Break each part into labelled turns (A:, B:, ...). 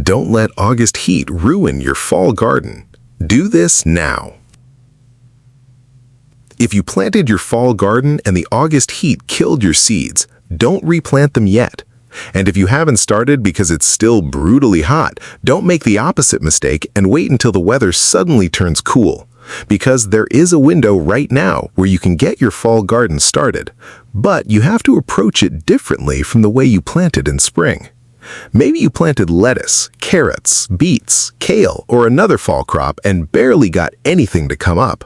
A: Don't let August heat ruin your fall garden. Do this now. If you planted your fall garden and the August heat killed your seeds, don't replant them yet. And if you haven't started because it's still brutally hot, don't make the opposite mistake and wait until the weather suddenly turns cool. Because there is a window right now where you can get your fall garden started, but you have to approach it differently from the way you planted in spring. Maybe you planted lettuce, carrots, beets, kale, or another fall crop and barely got anything to come up.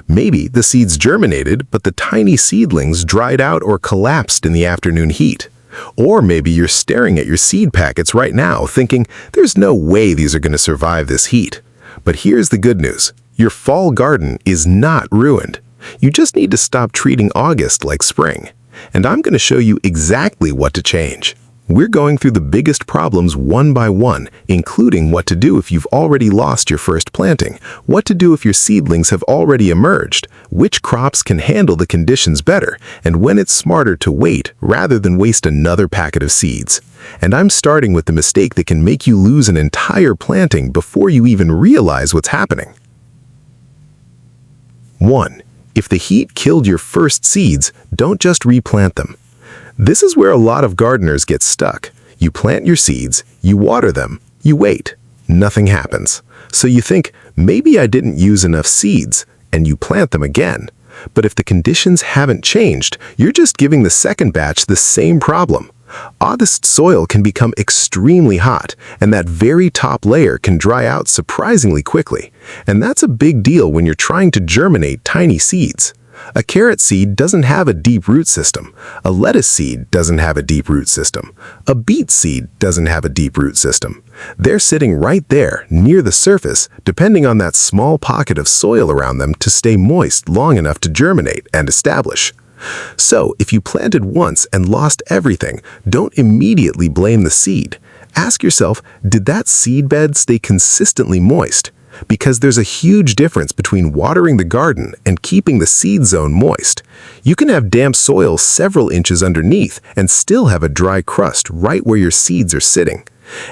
A: Maybe the seeds germinated, but the tiny seedlings dried out or collapsed in the afternoon heat. Or maybe you're staring at your seed packets right now thinking, there's no way these are going to survive this heat. But here's the good news. Your fall garden is not ruined. You just need to stop treating August like spring. And I'm going to show you exactly what to change. We're going through the biggest problems one by one, including what to do if you've already lost your first planting, what to do if your seedlings have already emerged, which crops can handle the conditions better, and when it's smarter to wait rather than waste another packet of seeds. And I'm starting with the mistake that can make you lose an entire planting before you even realize what's happening. 1. If the heat killed your first seeds, don't just replant them. This is where a lot of gardeners get stuck. You plant your seeds, you water them, you wait. Nothing happens. So you think, maybe I didn't use enough seeds, and you plant them again. But if the conditions haven't changed, you're just giving the second batch the same problem. August soil can become extremely hot, and that very top layer can dry out surprisingly quickly. And that's a big deal when you're trying to germinate tiny seeds. A carrot seed doesn't have a deep root system. A lettuce seed doesn't have a deep root system. A beet seed doesn't have a deep root system. They're sitting right there, near the surface, depending on that small pocket of soil around them to stay moist long enough to germinate and establish. So, if you planted once and lost everything, don't immediately blame the seed. Ask yourself, did that seed bed stay consistently moist? Because there's a huge difference between watering the garden and keeping the seed zone moist. You can have damp soil several inches underneath and still have a dry crust right where your seeds are sitting.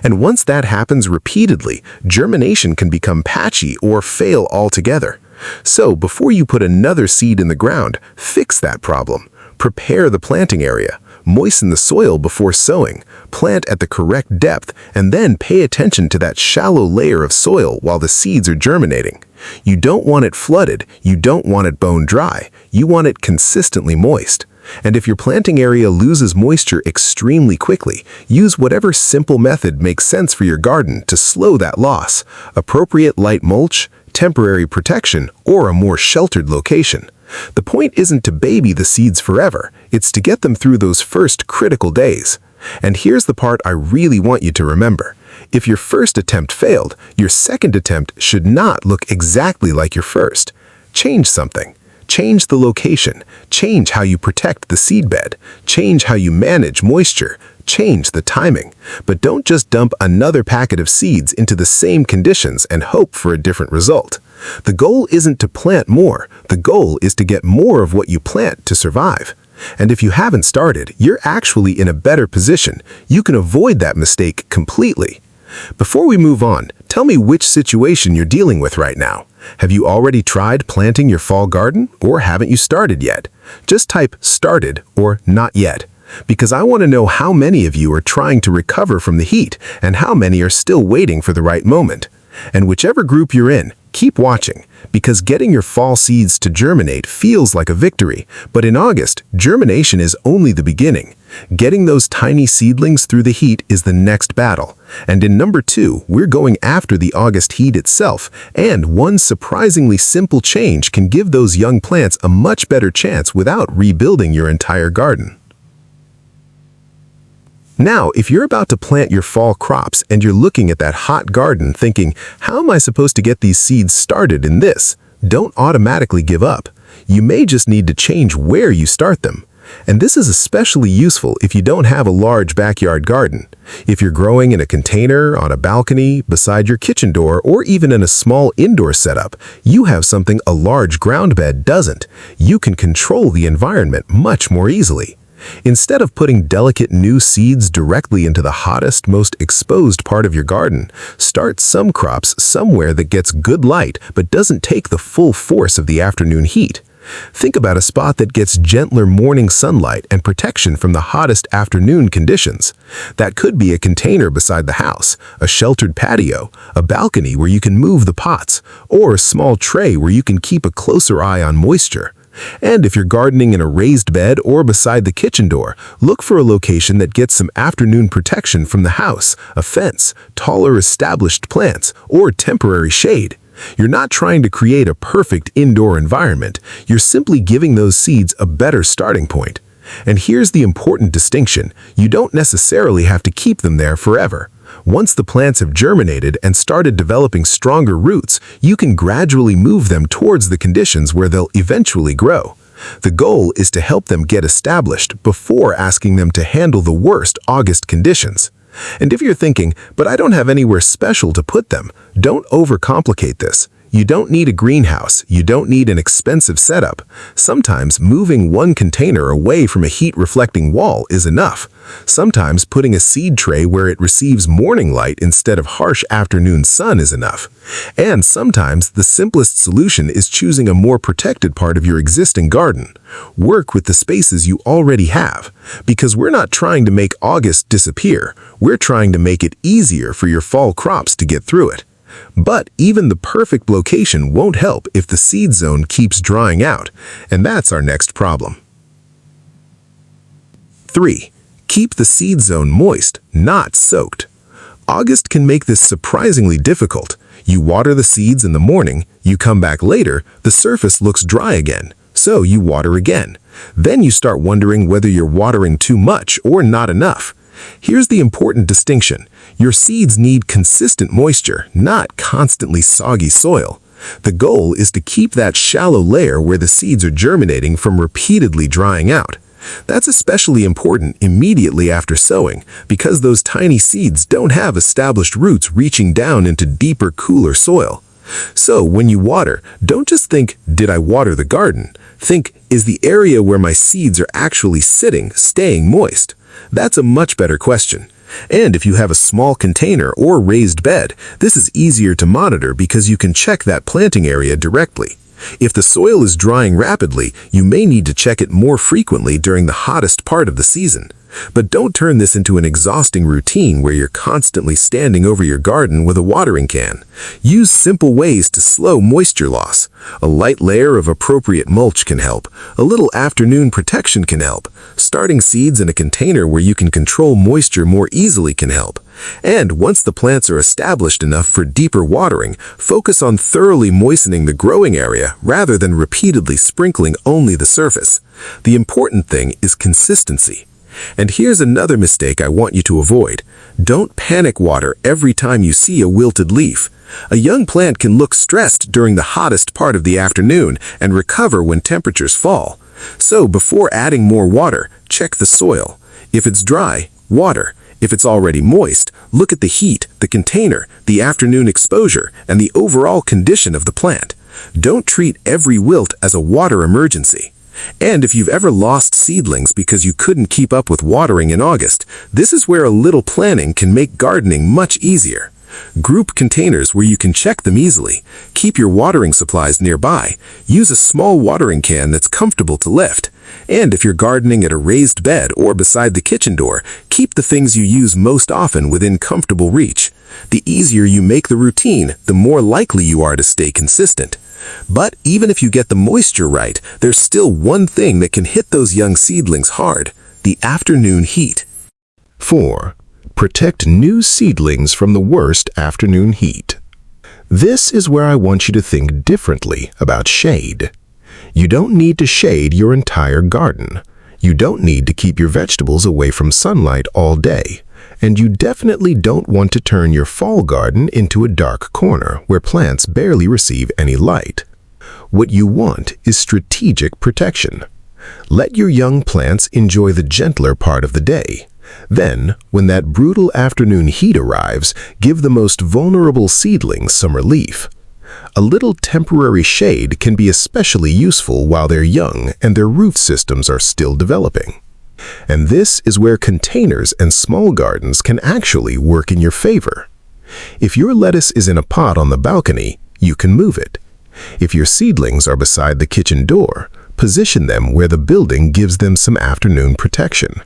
A: And once that happens repeatedly, germination can become patchy or fail altogether. So before you put another seed in the ground, fix that problem. Prepare the planting area. Moisten the soil before sowing, plant at the correct depth, and then pay attention to that shallow layer of soil while the seeds are germinating. You don't want it flooded, you don't want it bone dry, you want it consistently moist. And if your planting area loses moisture extremely quickly, use whatever simple method makes sense for your garden to slow that loss. Appropriate light mulch, temporary protection, or a more sheltered location. The point isn't to baby the seeds forever, it's to get them through those first critical days. And here's the part I really want you to remember. If your first attempt failed, your second attempt should not look exactly like your first. Change something. Change the location. Change how you protect the seedbed. Change how you manage moisture. Change the timing. But don't just dump another packet of seeds into the same conditions and hope for a different result. The goal isn't to plant more. The goal is to get more of what you plant to survive. And if you haven't started, you're actually in a better position. You can avoid that mistake completely. Before we move on, tell me which situation you're dealing with right now. Have you already tried planting your fall garden, or haven't you started yet? Just type "started" or "not yet," because I want to know how many of you are trying to recover from the heat and how many are still waiting for the right moment. And whichever group you're in, keep watching, because getting your fall seeds to germinate feels like a victory, but in August, germination is only the beginning. Getting those tiny seedlings through the heat is the next battle. And in number 2, we're going after the August heat itself, and one surprisingly simple change can give those young plants a much better chance without rebuilding your entire garden. Now, if you're about to plant your fall crops and you're looking at that hot garden thinking, how am I supposed to get these seeds started in this? Don't automatically give up. You may just need to change where you start them. And this is especially useful if you don't have a large backyard garden. If you're growing in a container, on a balcony, beside your kitchen door, or even in a small indoor setup, you have something a large ground bed doesn't. You can control the environment much more easily. Instead of putting delicate new seeds directly into the hottest, most exposed part of your garden, start some crops somewhere that gets good light but doesn't take the full force of the afternoon heat. Think about a spot that gets gentler morning sunlight and protection from the hottest afternoon conditions. That could be a container beside the house, a sheltered patio, a balcony where you can move the pots, or a small tray where you can keep a closer eye on moisture. And if you're gardening in a raised bed or beside the kitchen door, look for a location that gets some afternoon protection from the house, a fence, taller established plants, or temporary shade. You're not trying to create a perfect indoor environment. You're simply giving those seeds a better starting point. And here's the important distinction. You don't necessarily have to keep them there forever. Once the plants have germinated and started developing stronger roots, you can gradually move them towards the conditions where they'll eventually grow. The goal is to help them get established before asking them to handle the worst August conditions. And if you're thinking, but I don't have anywhere special to put them, don't overcomplicate this. You don't need a greenhouse. You don't need an expensive setup. Sometimes moving one container away from a heat-reflecting wall is enough. Sometimes putting a seed tray where it receives morning light instead of harsh afternoon sun is enough. And sometimes the simplest solution is choosing a more protected part of your existing garden. Work with the spaces you already have, because we're not trying to make August disappear. We're trying to make it easier for your fall crops to get through it. But even the perfect location won't help if the seed zone keeps drying out, and that's our next problem. 3. Keep the seed zone moist, not soaked. August can make this surprisingly difficult. You water the seeds in the morning, you come back later, the surface looks dry again, so you water again. Then you start wondering whether you're watering too much or not enough. Here's the important distinction. Your seeds need consistent moisture, not constantly soggy soil. The goal is to keep that shallow layer where the seeds are germinating from repeatedly drying out. That's especially important immediately after sowing, because those tiny seeds don't have established roots reaching down into deeper, cooler soil. So when you water, don't just think, did I water the garden? Think, is the area where my seeds are actually sitting, staying moist? That's a much better question. And if you have a small container or raised bed, this is easier to monitor because you can check that planting area directly. If the soil is drying rapidly, you may need to check it more frequently during the hottest part of the season. But don't turn this into an exhausting routine where you're constantly standing over your garden with a watering can. Use simple ways to slow moisture loss. A light layer of appropriate mulch can help. A little afternoon protection can help. Starting seeds in a container where you can control moisture more easily can help. And once the plants are established enough for deeper watering, focus on thoroughly moistening the growing area rather than repeatedly sprinkling only the surface. The important thing is consistency. And here's another mistake I want you to avoid. Don't panic water every time you see a wilted leaf. A young plant can look stressed during the hottest part of the afternoon and recover when temperatures fall. So before adding more water, check the soil. If it's dry, water. If it's already moist, look at the heat, the container, the afternoon exposure, and the overall condition of the plant. Don't treat every wilt as a water emergency. And if you've ever lost seedlings because you couldn't keep up with watering in August, this is where a little planning can make gardening much easier. Group containers where you can check them easily. Keep your watering supplies nearby. Use a small watering can that's comfortable to lift. And if you're gardening at a raised bed or beside the kitchen door, keep the things you use most often within comfortable reach. The easier you make the routine, the more likely you are to stay consistent. But even if you get the moisture right, there's still one thing that can hit those young seedlings hard: the afternoon heat. 4. Protect new seedlings from the worst afternoon heat. This is where I want you to think differently about shade. You don't need to shade your entire garden. You don't need to keep your vegetables away from sunlight all day. And you definitely don't want to turn your fall garden into a dark corner where plants barely receive any light. What you want is strategic protection. Let your young plants enjoy the gentler part of the day. Then, when that brutal afternoon heat arrives, give the most vulnerable seedlings some relief. A little temporary shade can be especially useful while they're young and their root systems are still developing. And this is where containers and small gardens can actually work in your favor. If your lettuce is in a pot on the balcony, you can move it. If your seedlings are beside the kitchen door, position them where the building gives them some afternoon protection.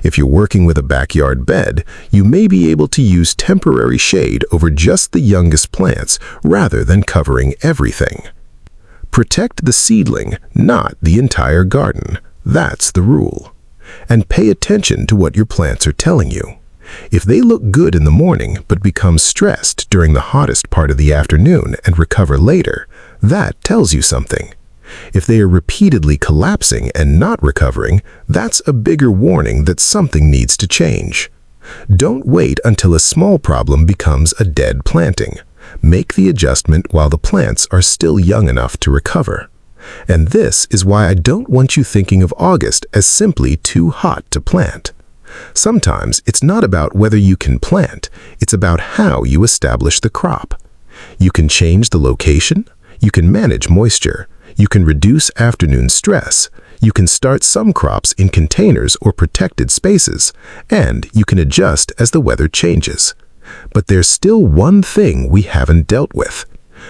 A: If you're working with a backyard bed, you may be able to use temporary shade over just the youngest plants rather than covering everything. Protect the seedling, not the entire garden. That's the rule. And pay attention to what your plants are telling you. If they look good in the morning but become stressed during the hottest part of the afternoon and recover later, that tells you something. If they are repeatedly collapsing and not recovering, that's a bigger warning that something needs to change. Don't wait until a small problem becomes a dead planting. Make the adjustment while the plants are still young enough to recover. And this is why I don't want you thinking of August as simply too hot to plant. Sometimes it's not about whether you can plant, it's about how you establish the crop. You can change the location, you can manage moisture, you can reduce afternoon stress, you can start some crops in containers or protected spaces, and you can adjust as the weather changes. But there's still one thing we haven't dealt with.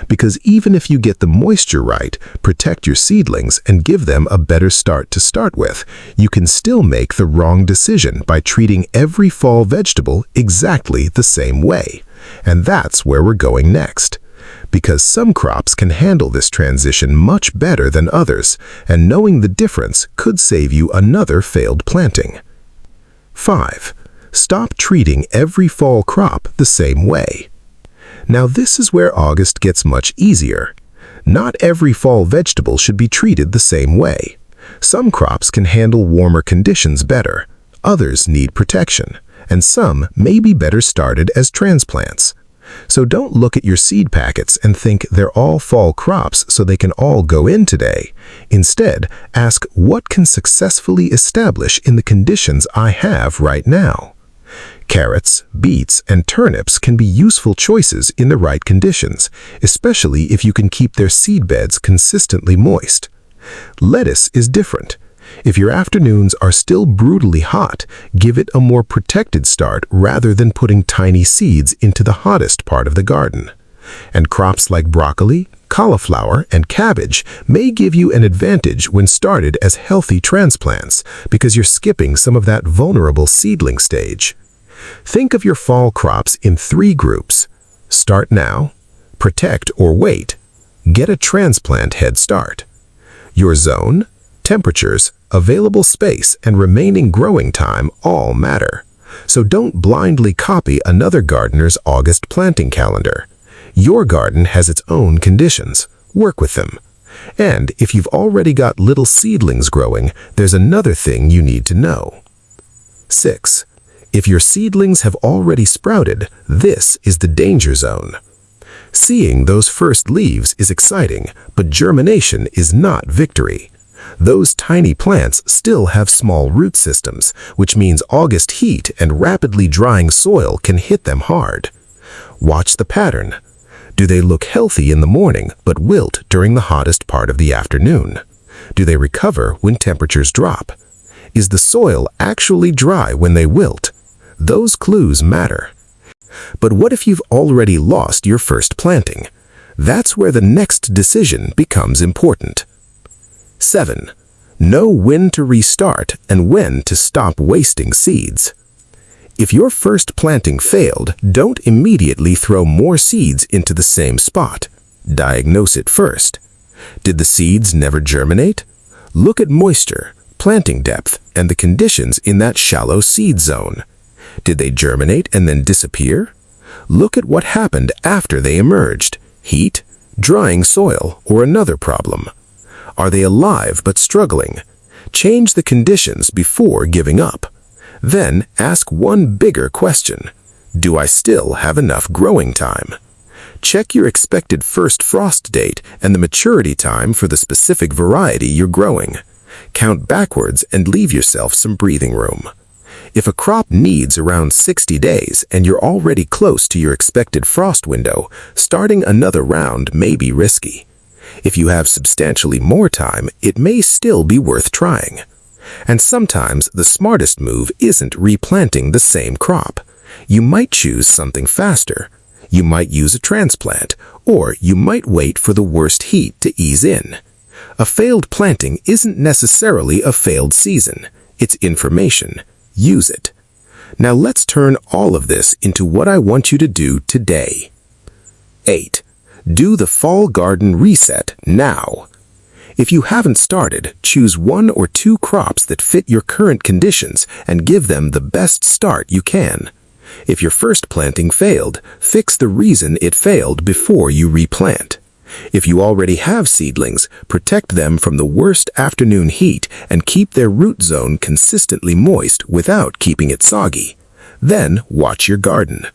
A: Because even if you get the moisture right, protect your seedlings, and give them a better start to start with, you can still make the wrong decision by treating every fall vegetable exactly the same way. And that's where we're going next. Because some crops can handle this transition much better than others, and knowing the difference could save you another failed planting. 5. Stop treating every fall crop the same way. Now this is where August gets much easier. Not every fall vegetable should be treated the same way. Some crops can handle warmer conditions better, others need protection, and some may be better started as transplants. So don't look at your seed packets and think they're all fall crops so they can all go in today. Instead, ask what can successfully establish in the conditions I have right now. Carrots, beets, and turnips can be useful choices in the right conditions, especially if you can keep their seed beds consistently moist. Lettuce is different. If your afternoons are still brutally hot, give it a more protected start rather than putting tiny seeds into the hottest part of the garden. And crops like broccoli, cauliflower, and cabbage may give you an advantage when started as healthy transplants because you're skipping some of that vulnerable seedling stage. Think of your fall crops in 3 groups. Start now, protect or wait, get a transplant head start. Your zone, temperatures, available space, and remaining growing time all matter. So don't blindly copy another gardener's August planting calendar. Your garden has its own conditions. Work with them. And if you've already got little seedlings growing, there's another thing you need to know. 6. If your seedlings have already sprouted, this is the danger zone. Seeing those first leaves is exciting, but germination is not victory. Those tiny plants still have small root systems, which means August heat and rapidly drying soil can hit them hard. Watch the pattern. Do they look healthy in the morning but wilt during the hottest part of the afternoon? Do they recover when temperatures drop? Is the soil actually dry when they wilt? Those clues matter. But what if you've already lost your first planting? That's where the next decision becomes important. 7. Know when to restart and when to stop wasting seeds. If your first planting failed, don't immediately throw more seeds into the same spot. Diagnose it first. Did the seeds never germinate? Look at moisture, planting depth, and the conditions in that shallow seed zone. Did they germinate and then disappear? Look at what happened after they emerged. Heat, drying soil, or another problem. Are they alive but struggling? Change the conditions before giving up. Then ask one bigger question. Do I still have enough growing time? Check your expected first frost date and the maturity time for the specific variety you're growing. Count backwards and leave yourself some breathing room. If a crop needs around 60 days and you're already close to your expected frost window, starting another round may be risky. If you have substantially more time, it may still be worth trying. And sometimes the smartest move isn't replanting the same crop. You might choose something faster. You might use a transplant, or you might wait for the worst heat to ease in. A failed planting isn't necessarily a failed season. It's information. Use it. Now let's turn all of this into what I want you to do today. 8. Do the fall garden reset now. If you haven't started, choose 1 or 2 crops that fit your current conditions and give them the best start you can. If your first planting failed, fix the reason it failed before you replant. If you already have seedlings, protect them from the worst afternoon heat and keep their root zone consistently moist without keeping it soggy. Then watch your garden.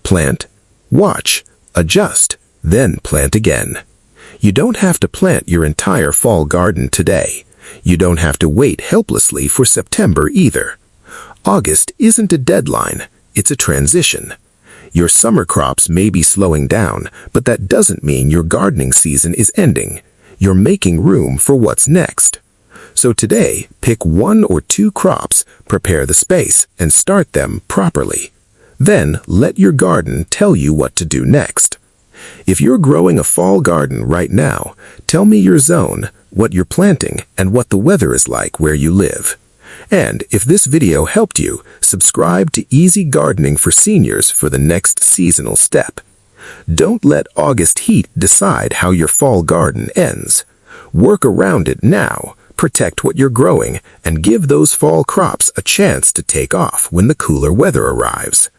A: Plant, watch, adjust, then plant again. You don't have to plant your entire fall garden today. You don't have to wait helplessly for September either. August isn't a deadline, it's a transition. Your summer crops may be slowing down, but that doesn't mean your gardening season is ending. You're making room for what's next. So today, pick 1 or 2 crops, prepare the space, and start them properly. Then let your garden tell you what to do next. If you're growing a fall garden right now, tell me your zone, what you're planting, and what the weather is like where you live. And if this video helped you, subscribe to Easy Gardening for Seniors for the next seasonal step. Don't let August heat decide how your fall garden ends. Work around it now, protect what you're growing, and give those fall crops a chance to take off when the cooler weather arrives.